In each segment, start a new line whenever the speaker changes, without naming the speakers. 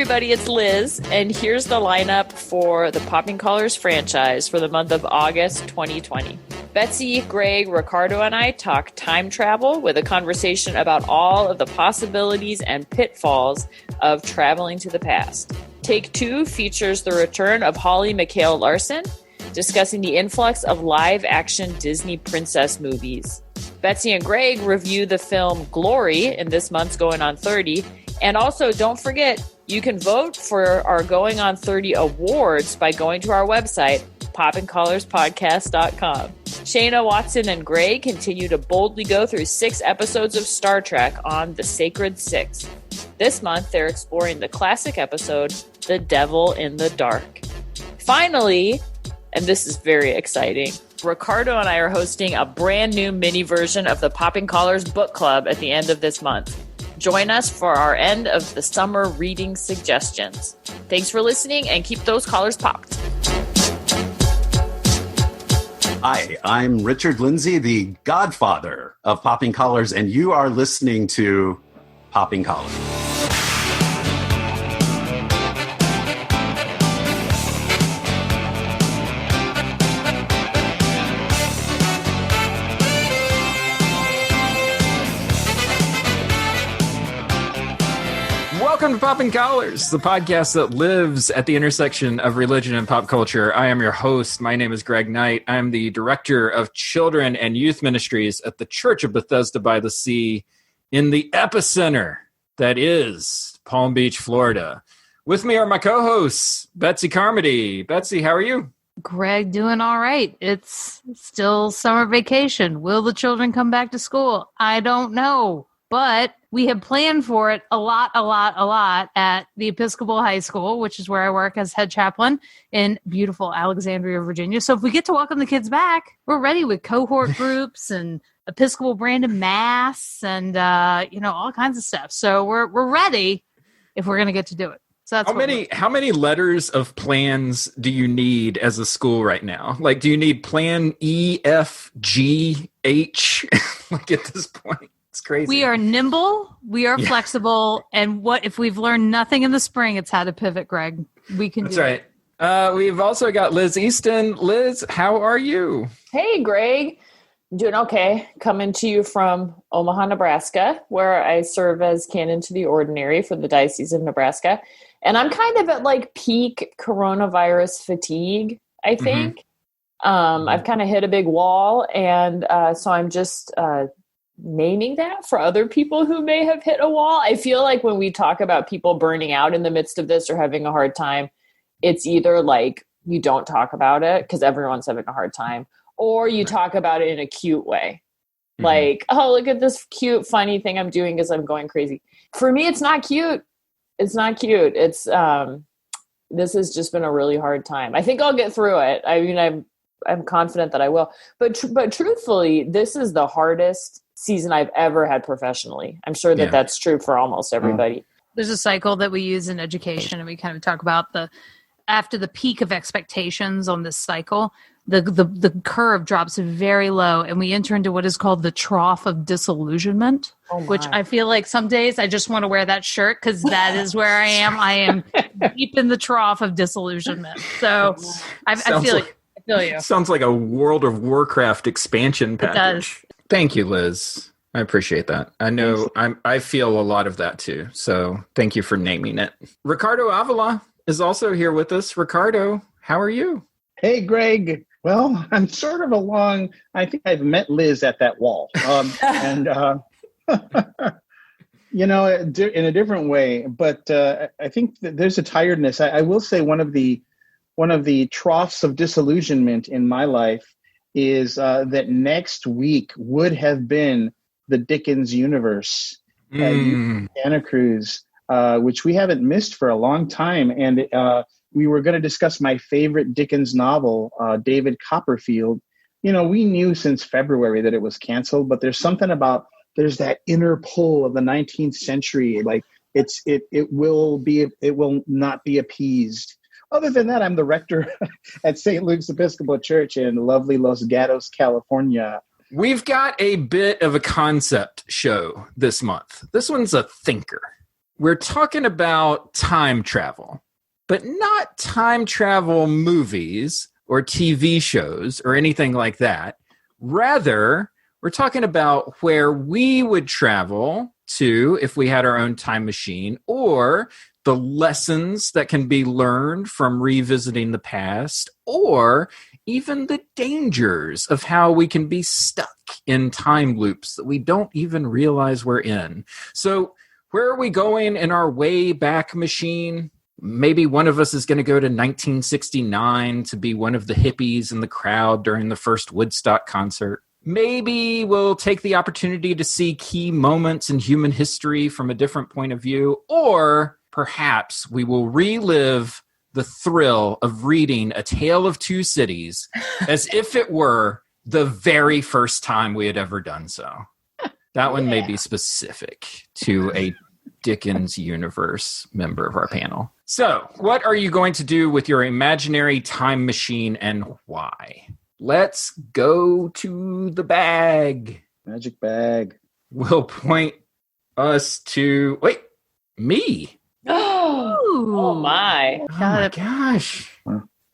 everybody, it's Liz, and here's the lineup for the Popping Collars franchise for the month of August 2020. Betsy, Greg, Ricardo, and I talk time travel with a conversation about all of the possibilities and pitfalls of traveling to the past. Take 2 features the return of Holly McHale Larson, discussing the influx of live-action Disney princess movies. Betsy and Greg review the film Glory in this month's Going on 30. And also, don't forget, you can vote for our Going on 30 awards by going to our website, poppingcollarspodcast.com. Shayna, Watson, and Greg continue to boldly go through 6 episodes of Star Trek on The Sacred Six. This month, they're exploring the classic episode, The Devil in the Dark. Finally, and this is very exciting, Ricardo and I are hosting a brand new mini version of the Popping Collars Book Club at the end of this month. Join us for our end of the summer reading suggestions. Thanks for listening, and keep those collars popped.
Hi, I'm Richard Lindsay, the godfather of Popping Collars, and you are listening to Popping Collars.
Welcome to Popping Collars, the podcast that lives at the intersection of religion and pop culture. I am your host. My name is Greg Knight. I'm the director of children and youth ministries at the Church of Bethesda by the Sea in the epicenter that is Palm Beach, Florida. With me are my co-hosts, Betsy Carmody. Betsy, how are you?
Greg, doing all right. It's still summer vacation. Will the children come back to school? I don't know, but we have planned for it a lot at the Episcopal High School, which is where I work as head chaplain in beautiful Alexandria, Virginia. So if we get to welcome the kids back, we're ready with cohort groups and Episcopal branded mass and all kinds of stuff. So we're ready if we're going to get to do it. So that's
how many letters of plans do you need as a school right now? Like, do you need plan E, F, G, H? Like at this point? It's crazy.
We are nimble, we are flexible, and what if we've learned nothing in the spring, it's how to pivot, Greg. We can
That's
do
right.
it.
We've also got Liz Easton. Liz, how are you?
Hey, Greg. Doing okay. Coming to you from Omaha, Nebraska, where I serve as canon to the ordinary for the Diocese of Nebraska. And I'm kind of at like peak coronavirus fatigue, I think. I've kind of hit a big wall, and so I'm just naming that for other people who may have hit a wall. I feel like when we talk about people burning out in the midst of this or having a hard time, it's either like you don't talk about it because everyone's having a hard time, or you talk about it in a cute way. Like, oh, look at this cute, funny thing I'm doing because I'm going crazy. For me, it's not cute. It's not cute. It's this has just been a really hard time. I think I'll get through it. I mean, I'm confident that I will. But truthfully, this is the hardest season I've ever had professionally. I'm sure that that's true for almost everybody.
There's a cycle that we use in education, and we kind of talk about after the peak of expectations on this cycle, the curve drops very low, and we enter into what is called the trough of disillusionment, which I feel like some days I just want to wear that shirt because that is where I am. I am deep in the trough of disillusionment. So I feel you.
Sounds like a World of Warcraft expansion package. It does. Thank you, Liz. I appreciate that. I know I feel a lot of that too. So thank you for naming it. Ricardo Avila is also here with us. Ricardo, how are you?
Hey, Greg. Well, I'm sort of along. I think I've met Liz at that wall. And, in a different way. But I think that there's a tiredness. I will say one of the troughs of disillusionment in my life is that next week would have been the Dickens universe at Santa Cruz, which we haven't missed for a long time. And we were going to discuss my favorite Dickens novel, David Copperfield. We knew since February that it was canceled, but there's that inner pull of the 19th century. Like it will not be appeased. Other than that, I'm the rector at St. Luke's Episcopal Church in lovely Los Gatos, California.
We've got a bit of a concept show this month. This one's a thinker. we're talking about time travel, but not time travel movies or TV shows or anything like that. Rather, we're talking about where we would travel to if we had our own time machine, or the lessons that can be learned from revisiting the past, or even the dangers of how we can be stuck in time loops that we don't even realize we're in. So where are we going in our way back machine? Maybe one of us is going to go to 1969 to be one of the hippies in the crowd during the first Woodstock concert. Maybe we'll take the opportunity to see key moments in human history from a different point of view, or perhaps we will relive the thrill of reading A Tale of Two Cities as if it were the very first time we had ever done so. That one may be specific to a Dickens universe member of our panel. So, what are you going to do with your imaginary time machine and why? Let's go to the bag.
Magic bag.
We'll point us to... Wait, me.
Oh my.
Oh my gosh.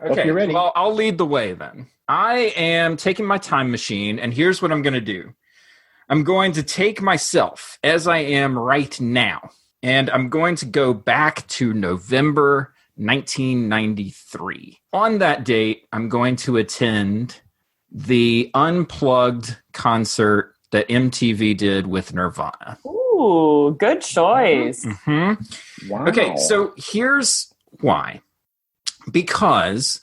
Okay, you're ready.
Well, I'll lead the way then. I am taking my time machine, and here's what I'm going to do. I'm going to take myself as I am right now, and I'm going to go back to November 1993. On that date, I'm going to attend the Unplugged concert that MTV did with Nirvana.
Ooh, good choice.
Mm-hmm.
Wow.
Okay, so here's why. Because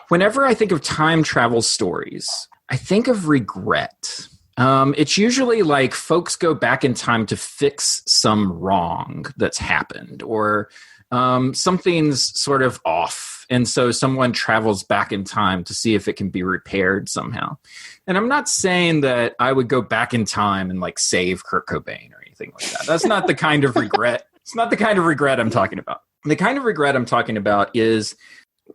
whenever I think of time travel stories, I think of regret. It's usually like folks go back in time to fix some wrong that's happened, or something's sort of off. And so someone travels back in time to see if it can be repaired somehow. And I'm not saying that I would go back in time and like save Kurt Cobain or anything like that. That's not the kind of regret. It's not the kind of regret I'm talking about. The kind of regret I'm talking about is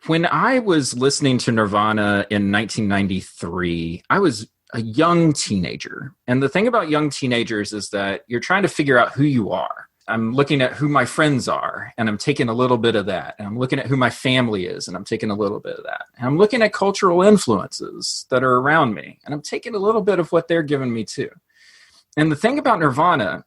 when I was listening to Nirvana in 1993, I was a young teenager. And the thing about young teenagers is that you're trying to figure out who you are. I'm looking at who my friends are, and I'm taking a little bit of that. And I'm looking at who my family is, and I'm taking a little bit of that. And I'm looking at cultural influences that are around me, and I'm taking a little bit of what they're giving me too. And the thing about Nirvana,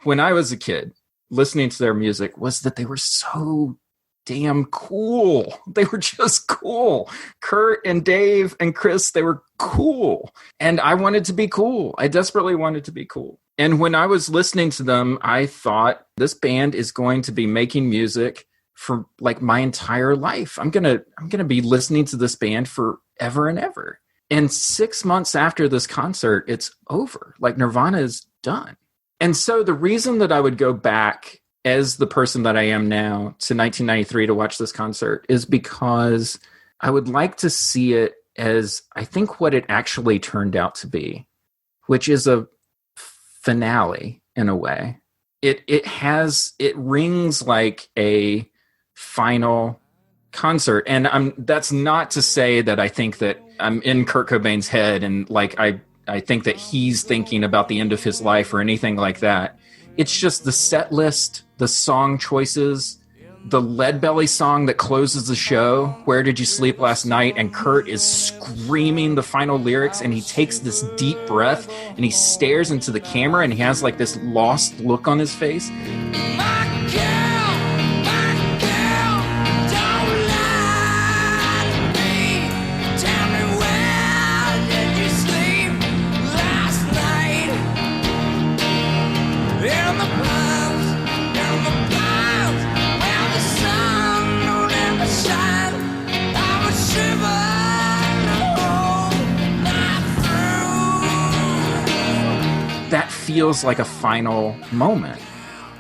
when I was a kid, listening to their music, was that they were so damn cool. They were just cool. Kurt and Dave and Chris, they were cool. And I wanted to be cool. I desperately wanted to be cool. And when I was listening to them, I thought this band is going to be making music for like my entire life. I'm going to be listening to this band forever and ever. And 6 months after this concert, it's over. Like Nirvana is done. And so the reason that I would go back as the person that I am now to 1993 to watch this concert is because I would like to see it as I think what it actually turned out to be, which is a finale in a way. It rings like a final concert. And that's not to say that I think that I'm in Kurt Cobain's head and like I think that he's thinking about the end of his life or anything like that. It's just the set list, the song choices, the Leadbelly song that closes the show, Where Did You Sleep Last Night? And Kurt is screaming the final lyrics, and he takes this deep breath, and he stares into the camera, and he has like this lost look on his face. That feels like a final moment.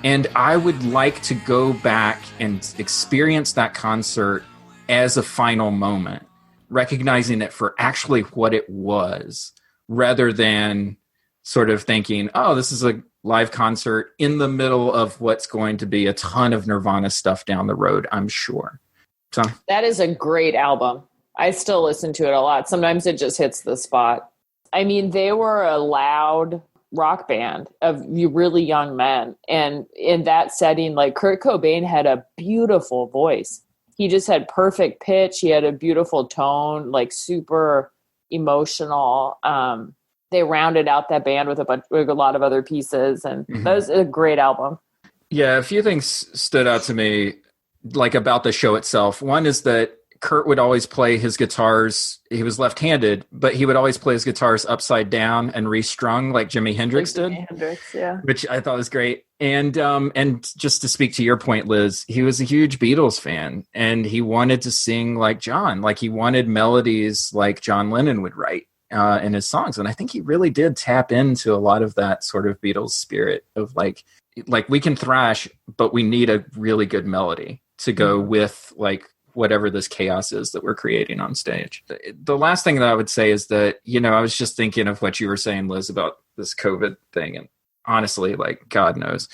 And I would like to go back and experience that concert as a final moment, recognizing it for actually what it was, rather than sort of thinking, oh, this is a live concert in the middle of what's going to be a ton of Nirvana stuff down the road, I'm sure. So
that is a great album. I still listen to it a lot. Sometimes it just hits the spot. I mean, they were a loud, rock band of really young men. And in that setting, like Kurt Cobain had a beautiful voice. He just had perfect pitch. He had a beautiful tone, like super emotional. They rounded out that band with a lot of other pieces, and that was a great album.
Yeah, a few things stood out to me, like about the show itself. One is that Kurt would always play his guitars. He was left-handed, but he would always play his guitars upside down and restrung like Jimi Hendrix did.
Jimi Hendrix, yeah.
Which I thought was great. And just to speak to your point, Liz, he was a huge Beatles fan, and he wanted to sing like John. Like he wanted melodies like John Lennon would write in his songs. And I think he really did tap into a lot of that sort of Beatles spirit of like we can thrash, but we need a really good melody to go with like whatever this chaos is that we're creating on stage. The last thing that I would say is that, I was just thinking of what you were saying, Liz, about this COVID thing. And honestly, like, God knows,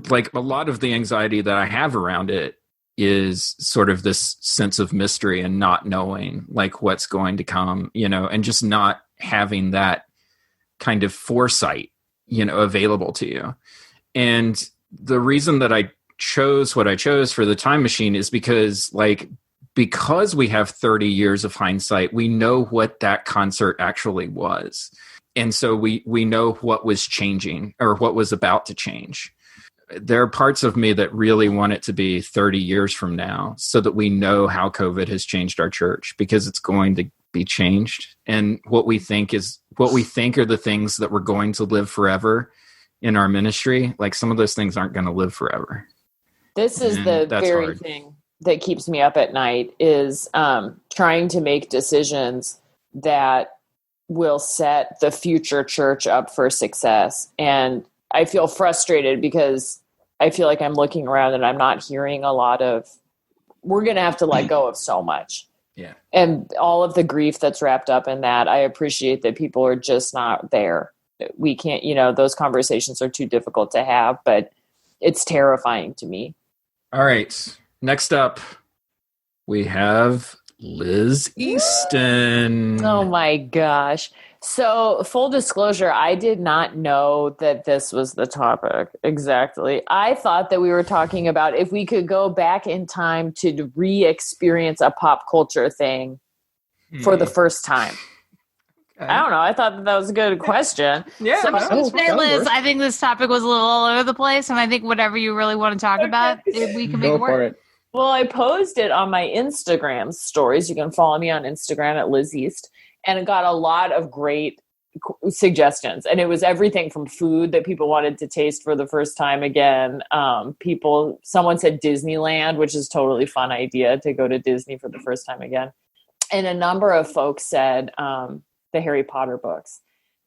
like a lot of the anxiety that I have around it is sort of this sense of mystery and not knowing like what's going to come, and just not having that kind of foresight, available to you. And the reason that I chose what I chose for the time machine is because we have 30 years of hindsight, we know what that concert actually was. And so we know what was changing or what was about to change. There are parts of me that really want it to be 30 years from now so that we know how COVID has changed our church, because it's going to be changed. And what we think are the things that we're going to live forever in our ministry. Like some of those things aren't going to live forever.
This is the very hard thing that keeps me up at night is trying to make decisions that will set the future church up for success. And I feel frustrated because I feel like I'm looking around and I'm not hearing a lot of, we're going to have to let go of so much.
Yeah.
And all of the grief that's wrapped up in that, I appreciate that people are just not there. We can't, those conversations are too difficult to have, but it's terrifying to me.
All right. Next up, we have Liz Easton.
Oh my gosh. So full disclosure, I did not know that this was the topic exactly. I thought that we were talking about if we could go back in time to re-experience a pop culture thing for the first time. Okay. I don't know. I thought that was a good question.
Yeah. Liz, I think this topic was a little all over the place, and I think whatever you really want to talk about, we can make it work.
Well, I posted it on my Instagram stories. You can follow me on Instagram at Liz East. And it got a lot of great suggestions. And it was everything from food that people wanted to taste for the first time again. Someone said Disneyland, which is a totally fun idea to go to Disney for the first time again. And a number of folks said the Harry Potter books.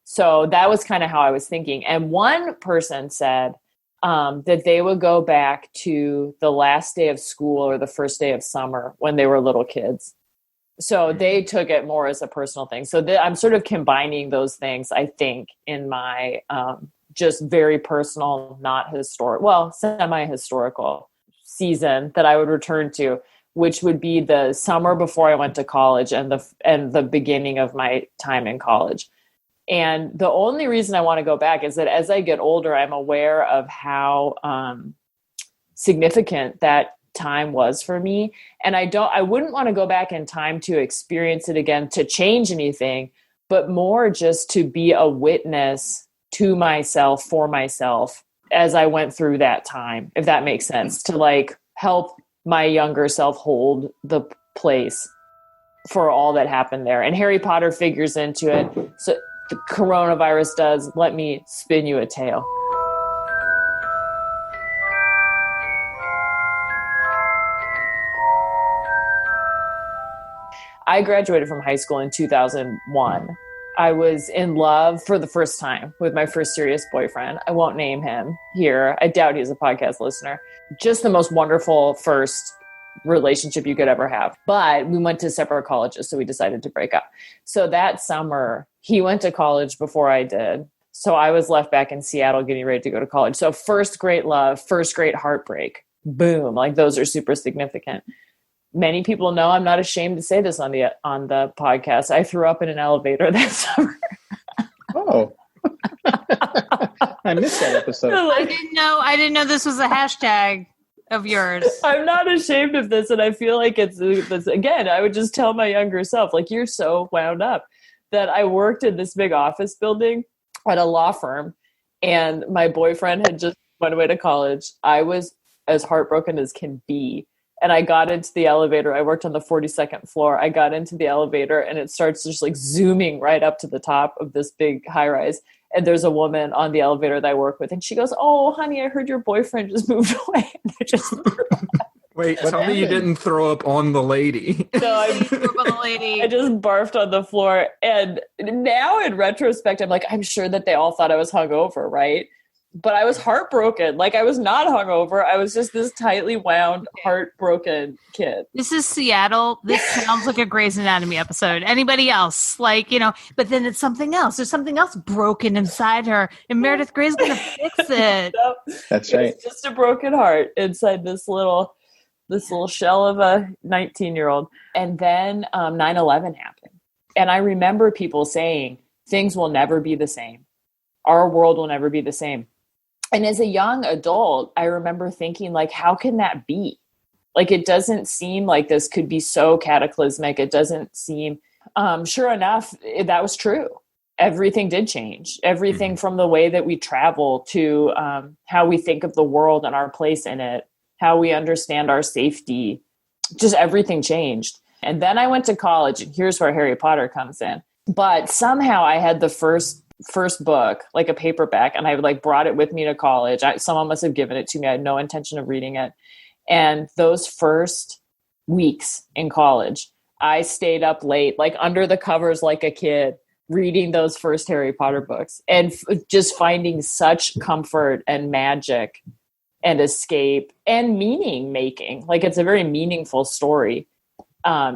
So that was kind of how I was thinking. And one person said that they would go back to the last day of school or the first day of summer when they were little kids. So they took it more as a personal thing. So I'm sort of combining those things, I think, in my just very personal, not historic, well, semi-historical season that I would return to, which would be the summer before I went to college and the beginning of my time in college. And the only reason I want to go back is that as I get older, I'm aware of how significant that time was for me. And I wouldn't want to go back in time to experience it again, to change anything, but more just to be a witness to myself, for myself, as I went through that time, if that makes sense, to help my younger self hold the place for all that happened there. And Harry Potter figures into it. So the coronavirus does. Let me spin you a tale. I graduated from high school in 2001. I was in love for the first time with my first serious boyfriend. I won't name him here. I doubt he's a podcast listener. Just the most wonderful first relationship you could ever have. But we went to separate colleges, so we decided to break up. So that summer, he went to college before I did. So I was left back in Seattle getting ready to go to college. So first great love, first great heartbreak. Boom. Those are super significant. Many people know I'm not ashamed to say this on the podcast. I threw up in an elevator that summer.
Oh. I missed that episode.
I didn't know this was a hashtag of yours.
I'm not ashamed of this, and I feel like it's again, I would just tell my younger self, like, you're so wound up, that I worked in this big office building at a law firm, and my boyfriend had just went away to college. I was as heartbroken as can be. And I got into the elevator. I worked on the 42nd floor. I got into the elevator, and it starts just like zooming right up to the top of this big high rise. And there's a woman on the elevator that I work with, and she goes, "Oh, honey, I heard your boyfriend just moved away." And I just
wait, tell me you didn't throw up on the lady.
No, I just barfed on the floor. And now in retrospect, I'm like, I'm sure that they all thought I was hungover, right? But I was heartbroken. Like, I was not hungover. I was just this tightly wound, heartbroken kid.
This is Seattle. This sounds like a Grey's Anatomy episode. Anybody else? Like, but then it's something else. There's something else broken inside her, and Meredith Grey's going to fix it.
That's right.
It's just a broken heart inside this little shell of a 19-year-old. And then 9/11 happened. And I remember people saying, things will never be the same. Our world will never be the same. And as a young adult, I remember thinking, like, how can that be? Like, it doesn't seem like this could be so cataclysmic. It doesn't seem, sure enough, that was true. Everything did change. Everything from the way that we travel to how we think of the world and our place in it, how we understand our safety, just everything changed. And then I went to college, and here's where Harry Potter comes in. But somehow I had the first book, like a paperback, and I like brought it with me to college. Someone must have given it to me. I had no intention of reading it. And those first weeks in college, I stayed up late, like under the covers like a kid, reading those first Harry Potter books, and just finding such comfort and magic and escape and meaning making. Like, it's a very meaningful story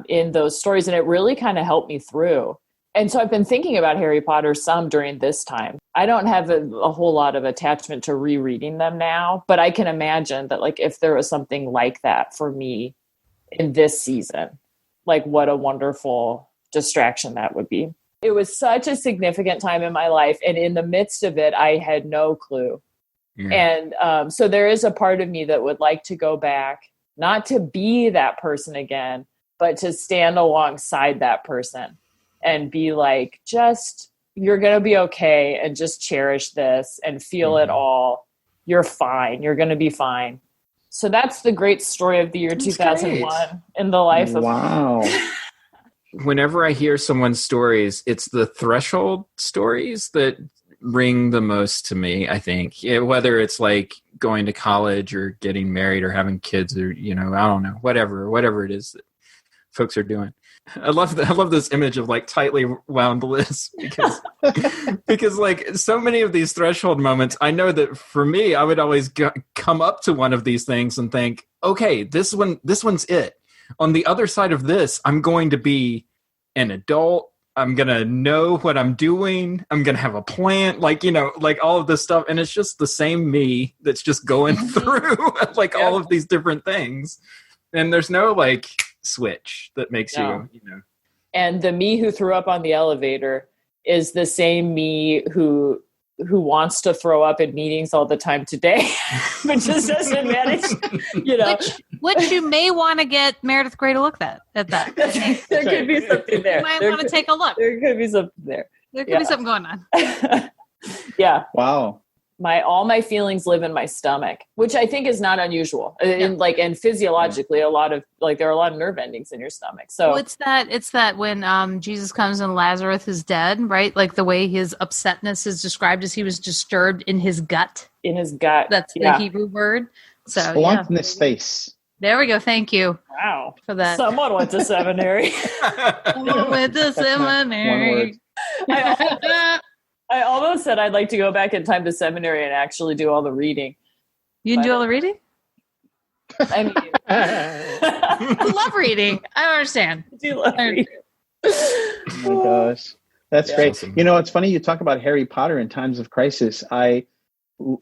in those stories. And it really kind of helped me through. And so I've been thinking about Harry Potter some during this time. I don't have a whole lot of attachment to rereading them now, but I can imagine that, like, if there was something like that for me in this season, like, what a wonderful distraction that would be. It was such a significant time in my life. And in the midst of it, I had no clue. Yeah. And so there is a part of me that would like to go back, not to be that person again, but to stand alongside that person and be like, just, you're going to be okay, and just cherish this and feel it all. You're fine. You're going to be fine. So that's the great story of the year 2001 in the life of...
Wow.
Whenever I hear someone's stories, it's the threshold stories that ring the most to me, I think. Whether it's like going to college or getting married or having kids or, I don't know, whatever it is that folks are doing. I love this image of like tightly wound Liz because like so many of these threshold moments, I know that for me, I would always come up to one of these things and think, okay, this one's it. On the other side of this, I'm going to be an adult. I'm going to know what I'm doing. I'm going to have a plan, like all of this stuff. And it's just the same me that's just going through like all of these different things. And there's no like switch that makes you.
And the me who threw up on the elevator is the same me who wants to throw up at meetings all the time today, but just doesn't manage,
Which you may want to get Meredith Grey to look at that.
There could be something there.
You might want to take a look.
There could be something there.
There could be something going on.
Yeah.
Wow.
All my feelings live in my stomach, which I think is not unusual. And physiologically, there are a lot of nerve endings in your stomach. So
it's that when Jesus comes and Lazarus is dead, right? Like the way his upsetness is described as he was disturbed in his gut.
In his gut.
That's the Hebrew word. So
Splunk in his face.
There we go. Thank you.
Wow.
For that.
Someone went to seminary.
Someone went to seminary.
I almost said I'd like to go back in time to seminary and actually do all the reading.
You can do all the reading?
I mean,
I love reading. I don't understand.
I do love reading.
Oh my gosh. That's great. Awesome. It's funny you talk about Harry Potter in times of crisis. I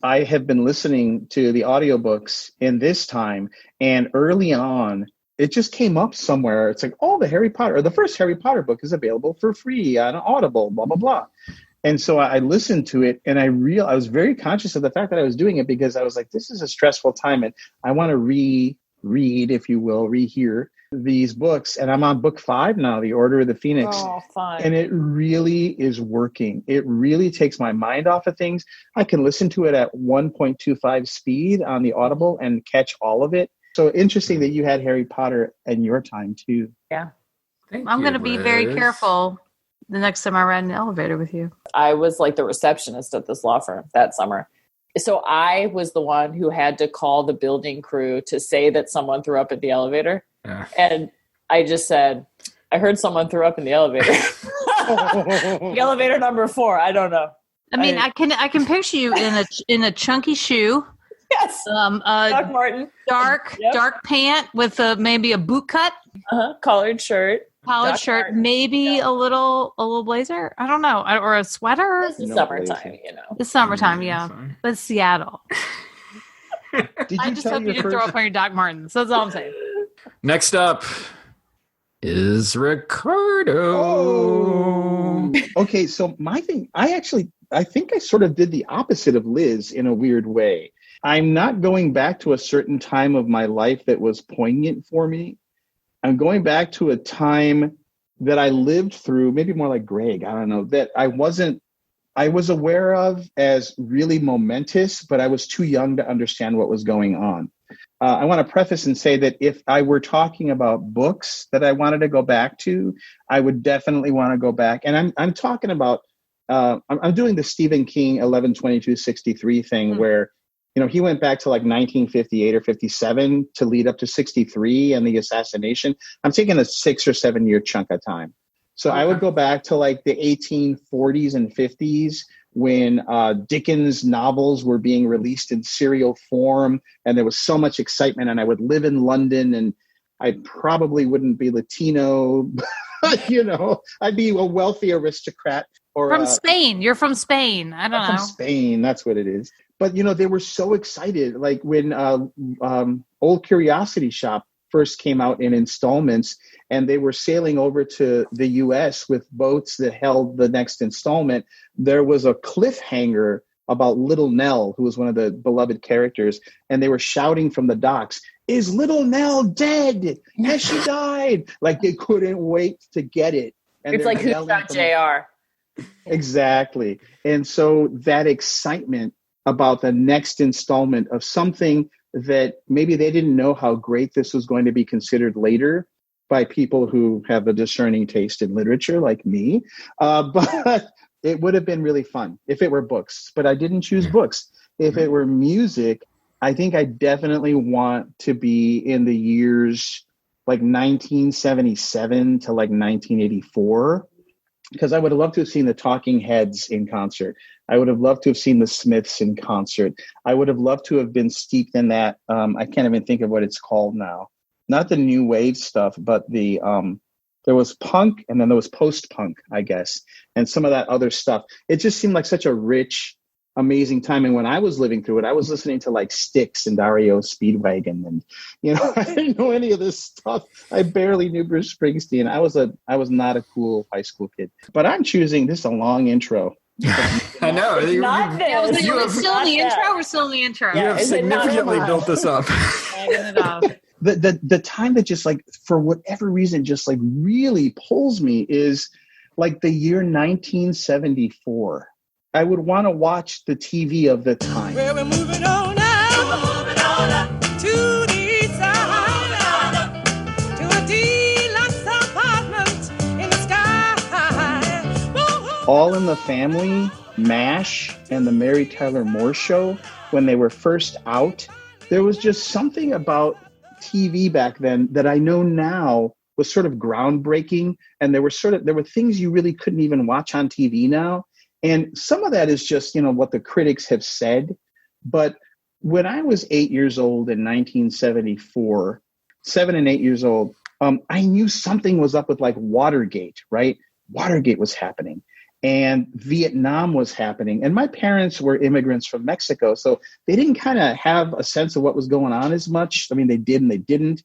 have been listening to the audiobooks in this time, and early on, it just came up somewhere. It's like, the first Harry Potter book is available for free on Audible, blah, blah, blah. And so I listened to it, and I was very conscious of the fact that I was doing it, because I was like, this is a stressful time, and I want to reread, if you will, rehear these books. And I'm on book 5 now, The Order of the Phoenix.
Oh, fun.
And it really is working. It really takes my mind off of things. I can listen to it at 1.25 speed on the Audible and catch all of it. So interesting that you had Harry Potter in your time too.
Yeah.
I'm going to be very careful the next time I ride in an elevator with you.
I was like the receptionist at this law firm that summer. So I was the one who had to call the building crew to say that someone threw up in the elevator.
Yeah.
And I just said, I heard someone threw up in the elevator. The elevator number 4. I don't know.
I mean, I can picture you in a chunky shoe.
Yes. Doc Martin.
Dark pant with maybe a boot cut.
Collared shirt.
Doc Martin. Maybe a little blazer. I don't know, or a sweater.
It's the summertime, you know.
It's summertime, yeah. But Seattle. I just hope you didn't throw up on your Doc Martens. That's all I'm saying.
Next up is Ricardo.
Oh. Okay, so my thing, I think I sort of did the opposite of Liz in a weird way. I'm not going back to a certain time of my life that was poignant for me. I'm going back to a time that I lived through, maybe more like Greg, I don't know, that I was aware of as really momentous, but I was too young to understand what was going on. I want to preface and say that if I were talking about books that I wanted to go back to, I would definitely want to go back. And I'm talking about, I'm doing the Stephen King 11/22/63 thing where, you know, he went back to like 1958 or 57 to lead up to 63 and the assassination. I'm taking a 6 or 7 year chunk of time. So I would go back to like the 1840s and 50s when Dickens novels were being released in serial form, and there was so much excitement, and I would live in London, and I probably wouldn't be Latino, you know, I'd be a wealthy aristocrat. Or
from Spain. You're from Spain. I don't know.
From Spain, that's what it is. But, you know, they were so excited. Like when Old Curiosity Shop first came out in installments, and they were sailing over to the U.S. with boats that held the next installment, there was a cliffhanger about Little Nell, who was one of the beloved characters, and they were shouting from the docks, "Is Little Nell dead? Has she died?" Like they couldn't wait to get it. And
it's like Who Shot JR?
Exactly. And so that excitement about the next installment of something that maybe they didn't know how great this was going to be considered later by people who have a discerning taste in literature like me. But it would have been really fun if it were books, but I didn't choose books. If it were music, I think I definitely want to be in the years like 1977 to like 1984, because I would have loved to have seen the Talking Heads in concert. I would have loved to have seen the Smiths in concert. I would have loved to have been steeped in that. I can't even think of what it's called now. Not the new wave stuff, but the there was punk, and then there was post-punk, I guess, and some of that other stuff. It just seemed like such a rich, amazing time. And when I was living through it, I was listening to like Styx and Dario Speedwagon, and you know, I didn't know any of this stuff. I barely knew Bruce Springsteen. I was not a cool high school kid. But I'm choosing this is a long intro.
I know.
We're
still in the intro. We're still in the intro.
You have significantly built this up.
The time that just like, for whatever reason, just like really pulls me is like the year 1974. I would want to watch the TV of the time.
Well, we're moving on now. We're moving on up to the east side, to a deluxe apartment in the sky.
All in the Family, MASH, and the Mary Tyler Moore Show, when they were first out, there was just something about TV back then that I know now was sort of groundbreaking, and there were things you really couldn't even watch on TV now. And some of that is just, you know, what the critics have said. But when I was 8 years old in 1974, 7 and 8 years old, I knew something was up with like Watergate, right? Watergate was happening, and Vietnam was happening. And my parents were immigrants from Mexico, so they didn't kind of have a sense of what was going on as much. I mean, they did and they didn't.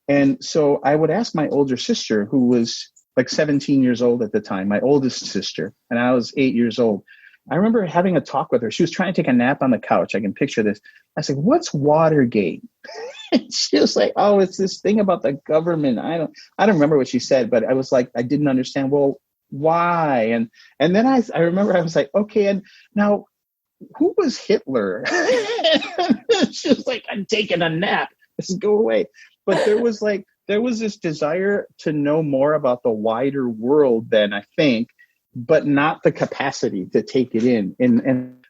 And so I would ask my older sister, who was like 17 years old at the time, my oldest sister, and I was 8 years old. I remember having a talk with her. She was trying to take a nap on the couch. I can picture this. I said, "What's Watergate?" And she was like, "Oh, it's this thing about the government." I don't remember what she said, but I was like, I didn't understand. Well, why? And then I remember I was like, okay, and now who was Hitler? She was like, "I'm taking a nap. Just go away." But there was this desire to know more about the wider world than I think, but not the capacity to take it in.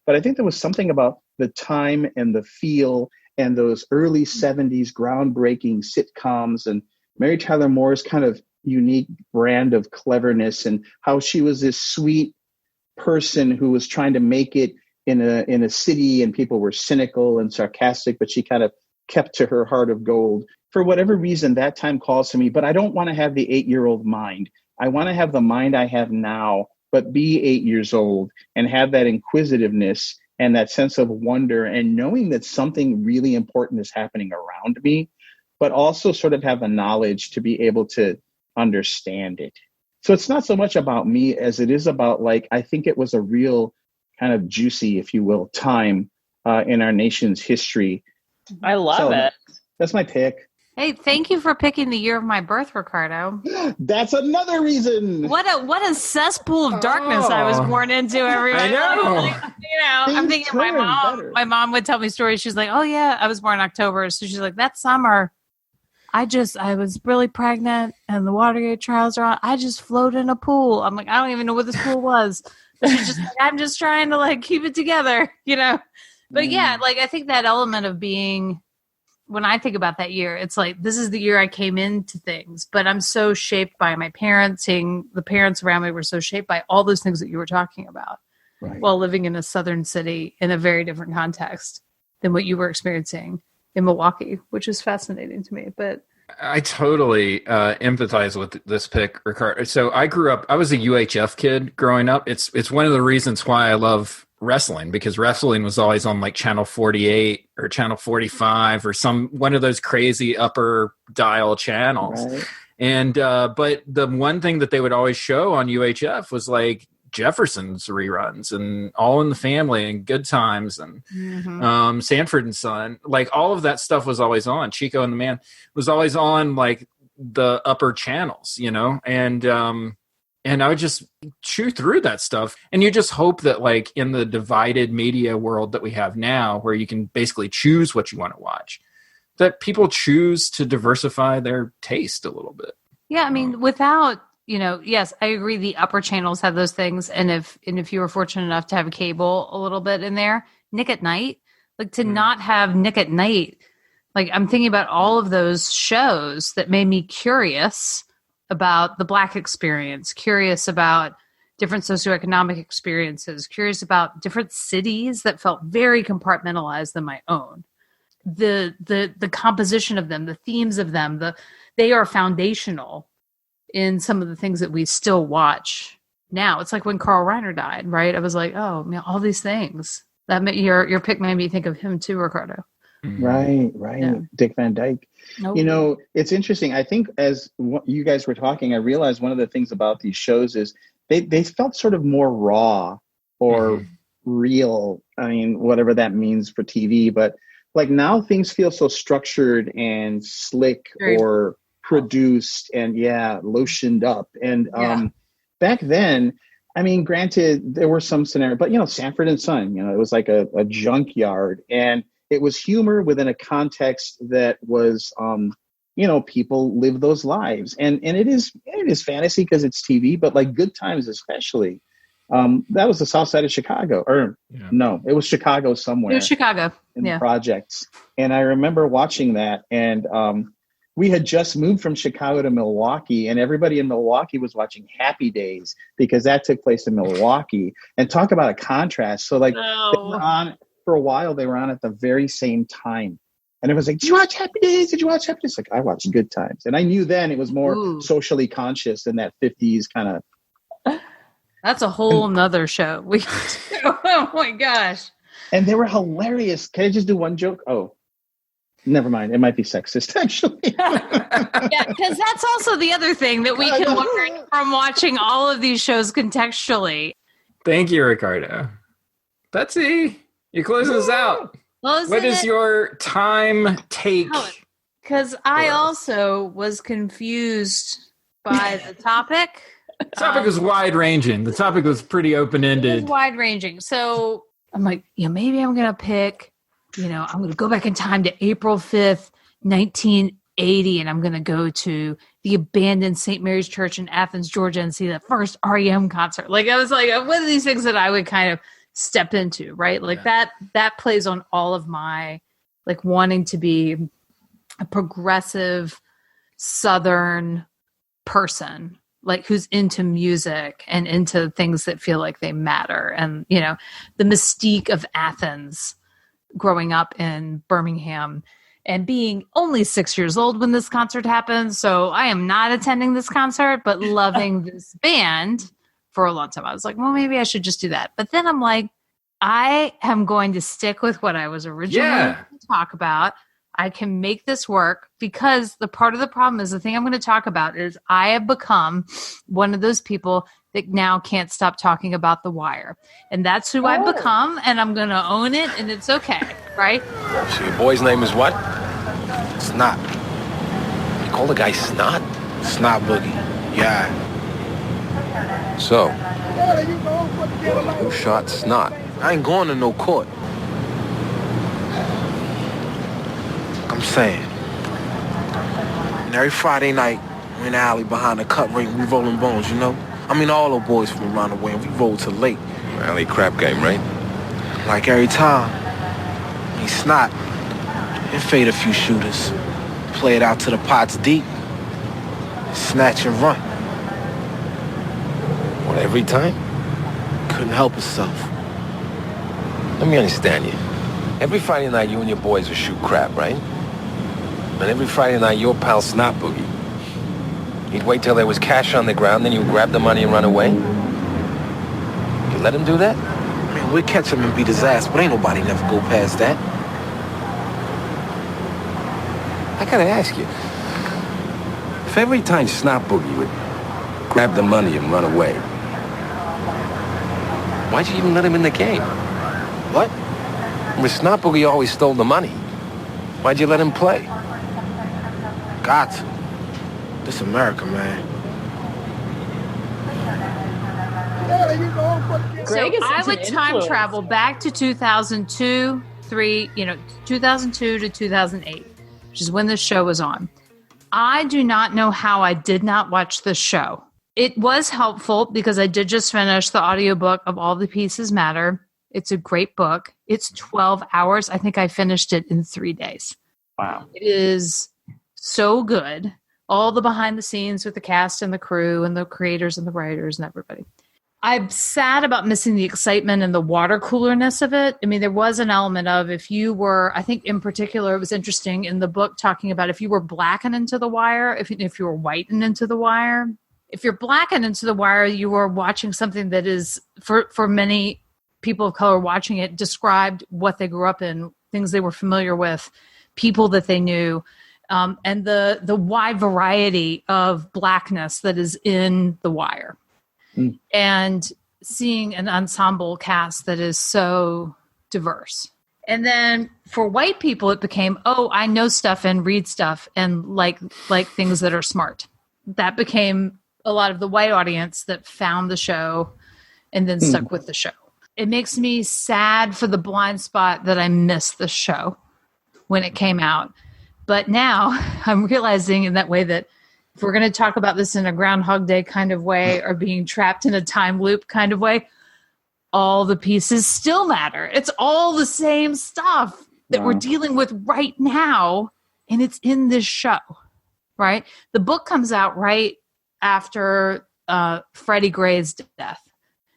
But I think there was something about the time and the feel and those early 70s groundbreaking sitcoms and Mary Tyler Moore's kind of unique brand of cleverness and how she was this sweet person who was trying to make it in a city and people were cynical and sarcastic, but she kind of kept to her heart of gold. For whatever reason, that time calls to me, but I don't want to have the 8-year-old mind. I want to have the mind I have now, but be 8 years old and have that inquisitiveness and that sense of wonder and knowing that something really important is happening around me, but also sort of have the knowledge to be able to understand it. So it's not so much about me as it is about, like, I think it was a real kind of juicy, if you will, time in our nation's history.
I love it.
That's my pick.
Hey, thank you for picking the year of my birth, Ricardo.
That's another reason.
What a cesspool of darkness I was born into, everybody.
I know.
Like, I'm thinking my mom.
Better.
My mom would tell me stories. She's like, "Oh yeah, I was born in October." So she's like, "That summer, I was really pregnant, and the Watergate trials are on. I just floated in a pool." I'm like, "I don't even know what this pool was." But she's just like, "I'm just trying to like keep it together, you know." But yeah, like I think that element of being. When I think about that year, it's like, this is the year I came into things, but I'm so shaped by my parents, seeing the parents around me were so shaped by all those things that you were talking about while living in a southern city in a very different context than what you were experiencing in Milwaukee, which is fascinating to me. But
I totally empathize with this pick, Ricardo. So I was a UHF kid growing up. It's one of the reasons why I love wrestling, because wrestling was always on like channel 48 or channel 45 or one of those crazy upper dial channels. Right. And but the one thing that they would always show on UHF was like Jefferson's reruns and All in the Family and Good Times and Sanford and Son. Like all of that stuff was always on. Chico and the Man was always on like the upper channels, you know, and I would just chew through that stuff. And you just hope that like in the divided media world that we have now, where you can basically choose what you want to watch, that people choose to diversify their taste a little bit.
Yeah. I mean, without, you know, yes, I agree. The upper channels have those things. And if you were fortunate enough to have cable a little bit in there, Nick at Night, like to not have Nick at Night, like I'm thinking about all of those shows that made me curious about the Black experience, curious about different socioeconomic experiences, curious about different cities that felt very compartmentalized than my own. The composition of them, the themes of them, they are foundational in some of the things that we still watch now. It's like when Carl Reiner died, right? I was like, oh, man, all these things. Your pick made me think of him too, Ricardo.
Right. Yeah. Dick Van Dyke. Nope. You know, it's interesting. I think as you guys were talking, I realized one of the things about these shows is they felt sort of more raw or real. I mean, whatever that means for TV, but like now things feel so structured and slick or produced and lotioned up. And back then, I mean, granted, there were some scenarios, but you know, Sanford and Son, you know, it was like a junkyard, and it was humor within a context that was, you know, people live those lives, and it is fantasy because it's TV, but like Good Times especially, that was the South Side of Chicago, no, it was Chicago somewhere.
It was Chicago
in the projects, and I remember watching that, and we had just moved from Chicago to Milwaukee, and everybody in Milwaukee was watching Happy Days because that took place in Milwaukee. And talk about a contrast. So like they were on. For a while, they were on at the very same time. And it was like, did you watch Happy Days? Did you watch Happy Days? Like, I watched Good Times. And I knew then it was more socially conscious in that 50s kind of.
That's a whole nother show. Oh, my gosh.
And they were hilarious. Can I just do one joke? Oh. Never mind. It might be sexist, actually.
Yeah, because that's also the other thing that we can learn from watching all of these shows contextually.
Thank you, Ricardo. Betsy, you close us out.
Well,
What is your time take?
Because I also was confused by the topic.
The topic was wide-ranging. The topic was pretty
It
open-ended.
was wide-ranging. So I'm like, maybe I'm going to pick, I'm going to go back in time to April 5th, 1980, and I'm going to go to the abandoned St. Mary's Church in Athens, Georgia, and see the first REM concert. Like, I was like, one of these things that I would kind of step into, right? Like that plays on all of my, like, wanting to be a progressive Southern person, like, who's into music and into things that feel like they matter. And, the mystique of Athens, growing up in Birmingham and being only 6 years old when this concert happened. So I am not attending this concert, but loving this band for a long time. I was like, well, maybe I should just do that. But then I'm like, I am going to stick with what I was originally going to talk about. I can make this work, because the part of the problem is, the thing I'm going to talk about is I have become one of those people that now can't stop talking about The Wire. And that's who I've become, and I'm going to own it, and it's okay, right?
So your boy's name is what? Snot. You call the guy Snot?
Snot Boogie. Yeah.
So, who shot Snot?
I ain't going to no court. I'm saying. And every Friday night, we're in the alley behind the cut ring, we rolling bones, I mean, all the boys from around the way, and we roll till late.
Alley crap game, right?
Like every time, he Snot and fade a few shooters. Play it out to the pots deep. Snatch and run.
What, every time?
Couldn't help himself.
Let me understand you. Every Friday night, you and your boys would shoot crap, right? And every Friday night, your pal Snot Boogie, he'd wait till there was cash on the ground, then you'd grab the money and run away? You let him do that?
Man, we'd catch him and beat his ass, but ain't nobody never go past that.
I gotta ask you, if every time Snot Boogie would grab the money and run away, why'd you even let him in the game?
What?
With Snot Boogie always stole the money. Why'd you let him play?
Got to. This America, man.
Greg is
I
such
would
an
time
influence.
travel back to 2002, 2002 to 2008, which is when this show was on. I do not know how I did not watch this show. It was helpful because I did just finish the audiobook of All the Pieces Matter. It's a great book. It's 12 hours. I think I finished it in 3 days.
Wow.
It is so good. All the behind the scenes with the cast and the crew and the creators and the writers and everybody. I'm sad about missing the excitement and the water coolerness of it. I mean, there was an element of, if you were, I think in particular, it was interesting in the book talking about if you were black and into The Wire, if you were white and into The Wire. If you're black and into The Wire, you were watching something that is, for many people of color watching it, described what they grew up in, things they were familiar with, people that they knew, and the wide variety of blackness that is in The Wire. Mm. And seeing an ensemble cast that is so diverse. And then for white people, it became, I know stuff and read stuff and like things that are smart. That became a lot of the white audience that found the show and then stuck with the show. It makes me sad for the blind spot that I missed the show when it came out. But now I'm realizing in that way that if we're going to talk about this in a Groundhog Day kind of way or being trapped in a time loop kind of way, all the pieces still matter. It's all the same stuff that we're dealing with right now, and it's in this show, right? The book comes out right after Freddie Gray's death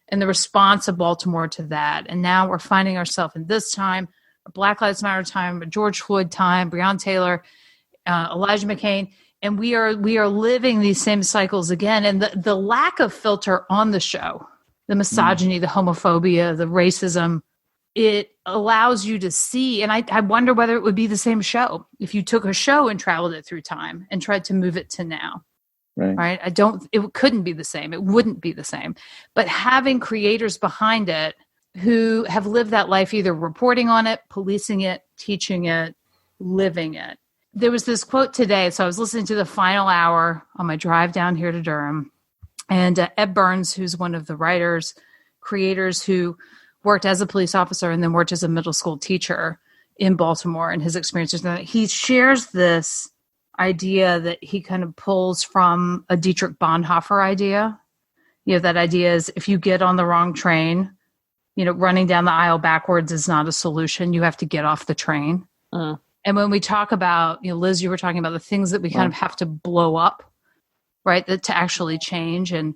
and the response of Baltimore to that. And now we're finding ourselves in this time, a Black Lives Matter time, a George Floyd time, Breonna Taylor, Elijah McClain. And we are living these same cycles again. And the lack of filter on the show, the misogyny, the homophobia, the racism, it allows you to see, and I wonder whether it would be the same show if you took a show and traveled it through time and tried to move it to now. Right. It couldn't be the same. It wouldn't be the same. But having creators behind it who have lived that life, either reporting on it, policing it, teaching it, living it. There was this quote today. So I was listening to the final hour on my drive down here to Durham. And Ed Burns, who's one of the writers, creators who worked as a police officer and then worked as a middle school teacher in Baltimore and his experiences, he shares this idea that he kind of pulls from a Dietrich Bonhoeffer idea. That idea is if you get on the wrong train, running down the aisle backwards is not a solution. You have to get off the train. And when we talk about, Liz, you were talking about the things that we kind of have to blow up, right, that to actually change and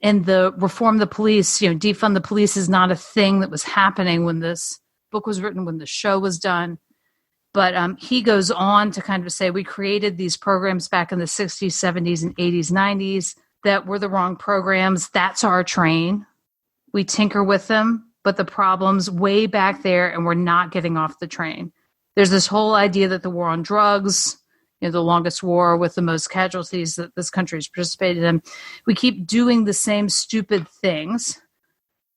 the reform the police, defund the police is not a thing that was happening when this book was written, when the show was done. But he goes on to kind of say, we created these programs back in the 60s, 70s, and 80s, 90s that were the wrong programs. That's our train. We tinker with them, but the problem's way back there, and we're not getting off the train. There's this whole idea that the war on drugs, the longest war with the most casualties that this country has participated in, we keep doing the same stupid things.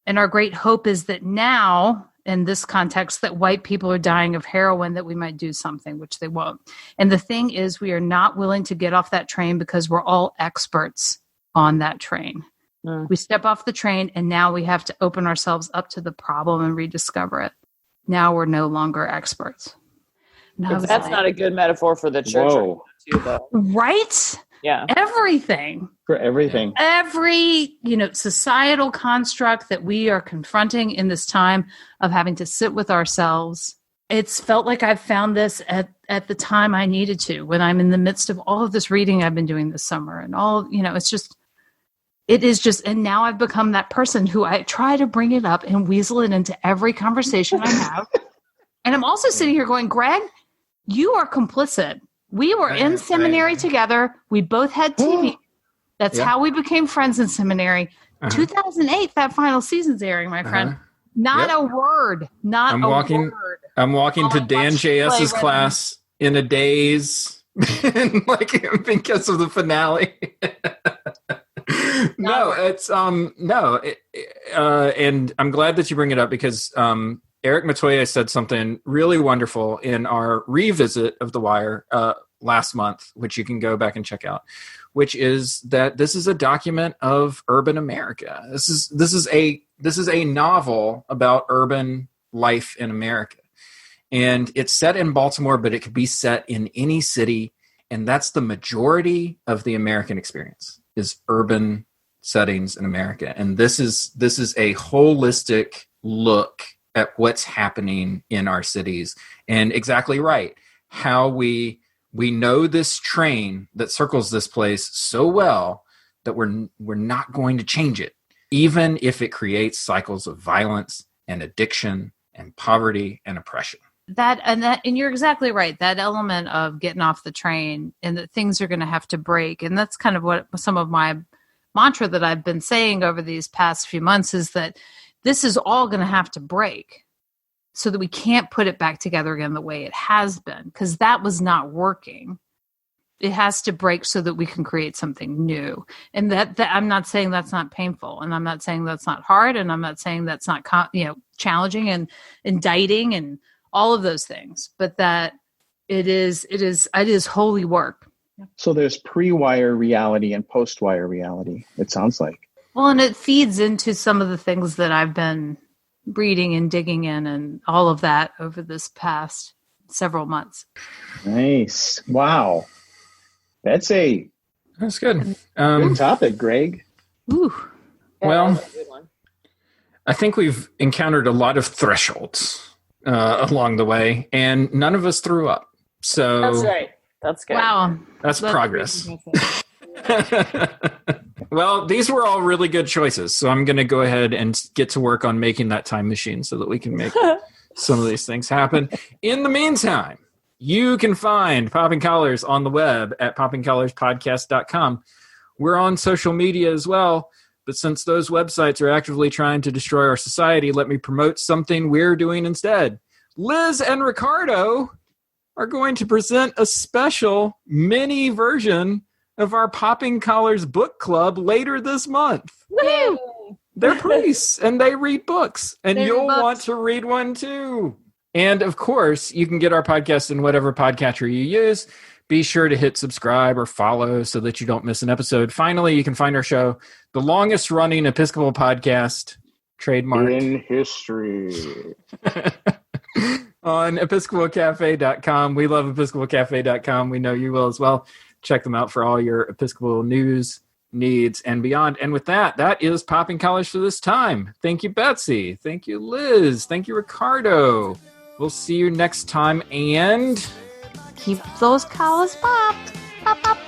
And our great hope is that now, in this context, that white people are dying of heroin, that we might do something, which they won't. And the thing is, we are not willing to get off that train because we're all experts on that train. We step off the train, and now we have to open ourselves up to the problem and rediscover it. Now we're no longer experts.
That's not a good metaphor for the church. Too, though.
Right?
Yeah.
Everything.
For everything.
Every, societal construct that we are confronting in this time of having to sit with ourselves. It's felt like I've found this at the time I needed to, when I'm in the midst of all of this reading I've been doing this summer and all, it is just, and now I've become that person who I try to bring it up and weasel it into every conversation I have. And I'm also sitting here going, Greg, you are complicit. We were in seminary together. We both had TV. That's how we became friends in seminary. 2008, that final season's airing, my friend. Not a word. Not word.
I'm walking to Dan JS's class in a daze, because of the finale. And I'm glad that you bring it up because Eric Matoye said something really wonderful in our revisit of The Wire last month, which you can go back and check out, which is that this is a document of urban America. This is a novel about urban life in America. And it's set in Baltimore, but it could be set in any city. And that's the majority of the American experience is urban settings in America. And this is a holistic look at what's happening in our cities. And exactly right, how we know this train that circles this place so well that we're not going to change it, even if it creates cycles of violence and addiction and poverty and oppression.
And you're exactly right. That element of getting off the train and that things are going to have to break. And that's kind of what some of my mantra that I've been saying over these past few months is that this is all going to have to break so that we can't put it back together again the way it has been, because that was not working. It has to break so that we can create something new. And that I'm not saying that's not painful, and I'm not saying that's not hard, and I'm not saying that's not challenging and indicting and all of those things, but that it is holy work.
So there's pre-wire reality and post-wire reality, it sounds like.
Well, and it feeds into some of the things that I've been reading and digging in and all of that over this past several months.
Nice. Wow. That's good topic, Greg.
Ooh.
Well, I think we've encountered a lot of thresholds along the way, and none of us threw up. So
that's right. That's good.
Wow.
That's progress. Well, these were all really good choices, so I'm going to go ahead and get to work on making that time machine so that we can make some of these things happen. In the meantime, you can find Popping Collars on the web at poppingcollarspodcast.com. We're on social media as well. But since those websites are actively trying to destroy our society, let me promote something we're doing instead. Liz and Ricardo are going to present a special mini version of our Popping Collars book club later this month.
Woohoo!
They're priests and they read books, and
They read
you'll
books.
want to read one too. And of course, you can get our podcast in whatever podcatcher you use. Be sure to hit subscribe or follow so that you don't miss an episode. Finally, you can find our show, the longest running Episcopal podcast, trademark,
In history.
on episcopalcafe.com. We love episcopalcafe.com. We know you will as well. Check them out for all your Episcopal news, needs, and beyond. And with that, that is Popping Collars for this time. Thank you, Betsy. Thank you, Liz. Thank you, Ricardo. We'll see you next time, and
Keep those collars popped. Pop, pop,